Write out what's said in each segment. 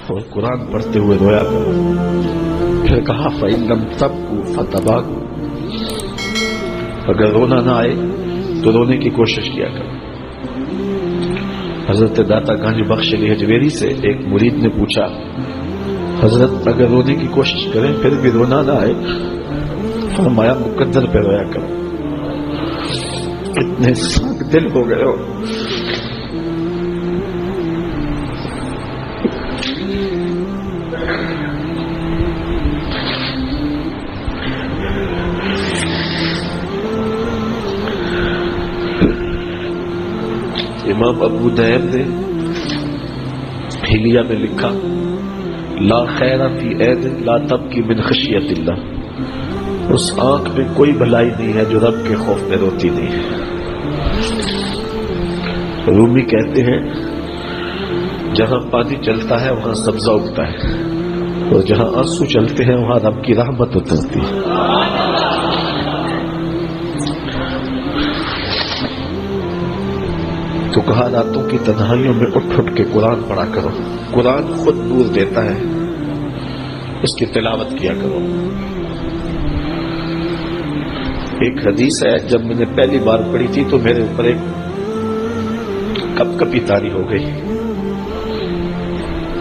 اور قرآن پڑھتے ہوئے رویا کرو. پھر کہا فَإِن لَمْ تَبْكُوا فَتَبَاكُوا، اگر رونا نہ آئے تو رونے کی کوشش کیا کرو. حضرت داتا گنج بخش علی حجویری سے ایک مرید نے پوچھا حضرت اگر رونے کی کوشش کریں پھر بھی رونا نہ آئے؟ فرمایا مقدر پہ رویا کرو. اتنے سخت دل ہو گئے ہو. امام ابو دہب نے حلیہ میں لکھا لا خیر فی عین لا تبکی من خشیت اللہ، اس آنکھ میں کوئی بھلائی نہیں ہے جو رب کے خوف میں روتی نہیں ہے. رومی کہتے ہیں جہاں پانی چلتا ہے وہاں سبزہ اگتا ہے، اور جہاں آنسو چلتے ہیں وہاں رب کی رحمت اترتی ہے. تو کہا راتوں کی تنہائیوں میں اٹھ اٹھ کے قرآن پڑھا کرو. قرآن خود نور دیتا ہے، اس کی تلاوت کیا کرو. ایک حدیث ہے جب میں نے پہلی بار پڑھی تھی تو میرے اوپر ایک کپ کپی طاری ہو گئی،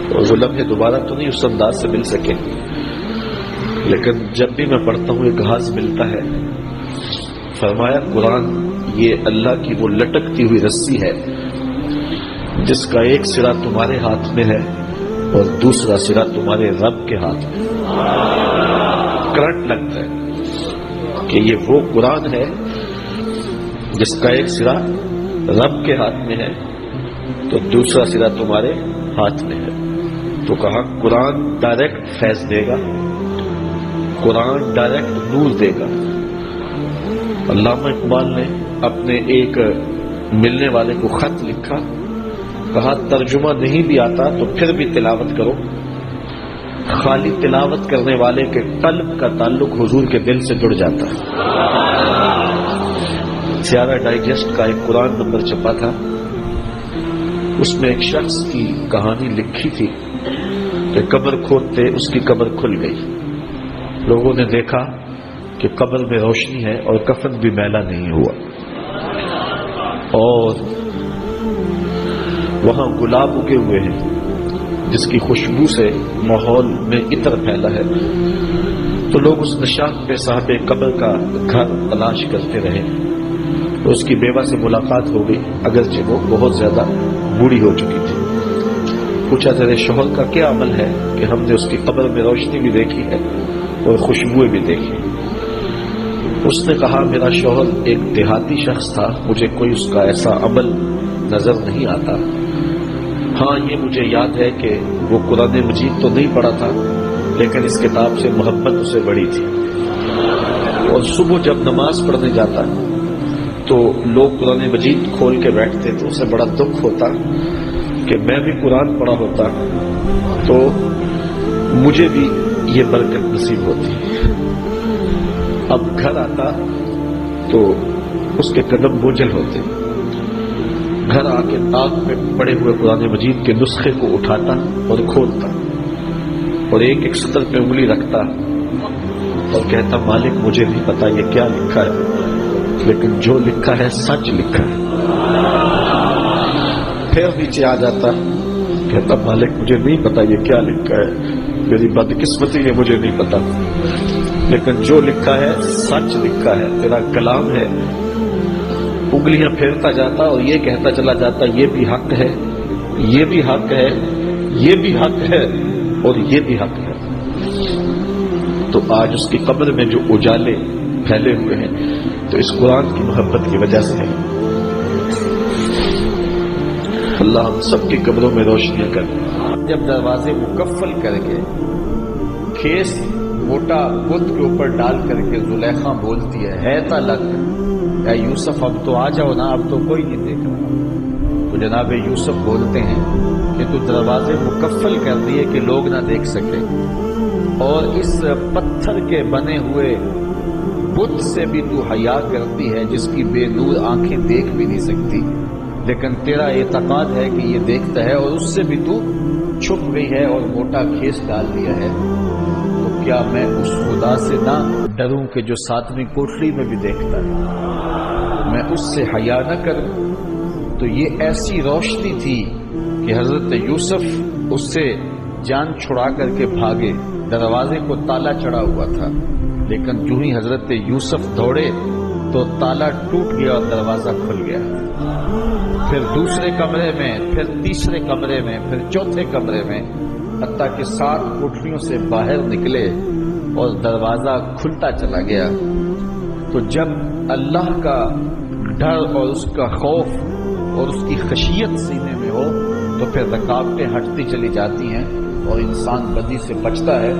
اور وہ لمحے دوبارہ تو نہیں اس انداز سے مل سکے، لیکن جب بھی میں پڑھتا ہوں ایک گھاس ملتا ہے. فرمایا قرآن یہ اللہ کی وہ لٹکتی ہوئی رسی ہے جس کا ایک سرا تمہارے ہاتھ میں ہے اور دوسرا سرا تمہارے رب کے ہاتھ میں. کرنٹ لگتا ہے کہ یہ وہ قرآن ہے جس کا ایک سرا رب کے ہاتھ میں ہے تو دوسرا سرا تمہارے ہاتھ میں ہے. تو کہا قرآن ڈائریکٹ فیض دے گا، قرآن ڈائریکٹ نور دے گا. علامہ اقبال نے اپنے ایک ملنے والے کو خط لکھا، کہا ترجمہ نہیں بھی آتا تو پھر بھی تلاوت کرو، خالی تلاوت کرنے والے کے قلب کا تعلق حضور کے دل سے جڑ جاتا ہے. سیارہ ڈائجسٹ کا ایک قرآن نمبر چھپا تھا، اس میں ایک شخص کی کہانی لکھی تھی کہ قبر کھودتے اس کی قبر کھل گئی. لوگوں نے دیکھا کہ قبر میں روشنی ہے اور کفن بھی میلا نہیں ہوا، اور وہاں گلاب اگے ہوئے ہیں جس کی خوشبو سے ماحول میں عطر پھیلا ہے. تو لوگ اس نشان پہ صاحب قبر کا گھر تلاش کرتے رہے. اس کی بیوہ سے ملاقات ہو گئی، اگرچہ وہ بہت زیادہ بوڑھی ہو چکی تھی. پوچھا تیرے شوہر کا کیا عمل ہے کہ ہم نے اس کی قبر میں روشنی بھی دیکھی ہے اور خوشبوئیں بھی دیکھی. اس نے کہا میرا شوہر ایک دیہاتی شخص تھا، مجھے کوئی اس کا ایسا عمل نظر نہیں آتا. ہاں یہ مجھے یاد ہے کہ وہ قرآن مجید تو نہیں پڑھا تھا لیکن اس کتاب سے محبت اسے بڑی تھی، اور صبح جب نماز پڑھنے جاتا تو لوگ قرآن مجید کھول کے بیٹھتے تو اسے بڑا دکھ ہوتا کہ میں بھی قرآن پڑھا ہوتا تو مجھے بھی یہ برکت نصیب ہوتی. اب گھر آتا تو اس کے قدم بوجھل ہوتے. گھر آ کے تاک میں پڑے ہوئے قرآن مجید کے نسخے کو اٹھاتا اور کھولتا اور ایک ایک سطر پہ انگلی رکھتا اور کہتا مالک مجھے نہیں پتا یہ کیا لکھا ہے، لیکن جو لکھا ہے سچ لکھا ہے. پھر نیچے آ جاتا، کہتا مالک مجھے نہیں پتا یہ کیا لکھا ہے، میری بدقسمتی ہے مجھے نہیں پتا، لیکن جو لکھا ہے سچ لکھا ہے، تیرا کلام ہے. انگلیاں پھیرتا جاتا اور یہ کہتا چلا جاتا یہ بھی حق ہے، یہ بھی حق ہے، یہ بھی حق ہے اور یہ بھی حق ہے. تو آج اس کی قبر میں جو اجالے پھیلے ہوئے ہیں تو اس قرآن کی محبت کی وجہ سے ہے. اللہ ہم سب کی قبروں میں روشنیاں کرے. جب دروازے مکفل کر کے کھیس موٹا بت کے اوپر ڈال کر کے زلیخا بولتی ہے تلک اے یوسف اب تو آ جاؤ نا، اب تو کوئی نہیں دیکھ رہا. تو جناب یوسف بولتے ہیں کہ تو دروازے مکفل کر دیے کہ لوگ نہ دیکھ سکے، اور اس پتھر کے بنے ہوئے بت سے بھی تو حیا کرتی ہے جس کی بے نور آنکھیں دیکھ بھی نہیں سکتی. لیکن تیرا اعتقاد ہے کہ یہ دیکھتا ہے اور اس سے بھی تو چھپ گئی ہے اور موٹا کھیس ڈال دیا ہے، تو کیا میں اس خدا سے نہ ڈروں کہ جو 7ویں کوٹری میں بھی دیکھتا ہے؟ میں اس سے حیا نہ کروں؟ تو یہ ایسی روشنی تھی کہ حضرت یوسف اس سے جان چھڑا کر کے بھاگے. دروازے کو تالا چڑھا ہوا تھا، لیکن جو ہی حضرت یوسف دوڑے تو تالا ٹوٹ گیا اور دروازہ کھل گیا. پھر دوسرے کمرے میں، پھر تیسرے کمرے میں، پھر چوتھے کمرے میں، حتیٰ کہ 7 کوٹریوں سے باہر نکلے اور دروازہ کھلتا چلا گیا. تو جب اللہ کا ڈر اور اس کا خوف اور اس کی خشیت سینے میں ہو تو پھر رکاوٹیں ہٹتی چلی جاتی ہیں اور انسان بدی سے بچتا ہے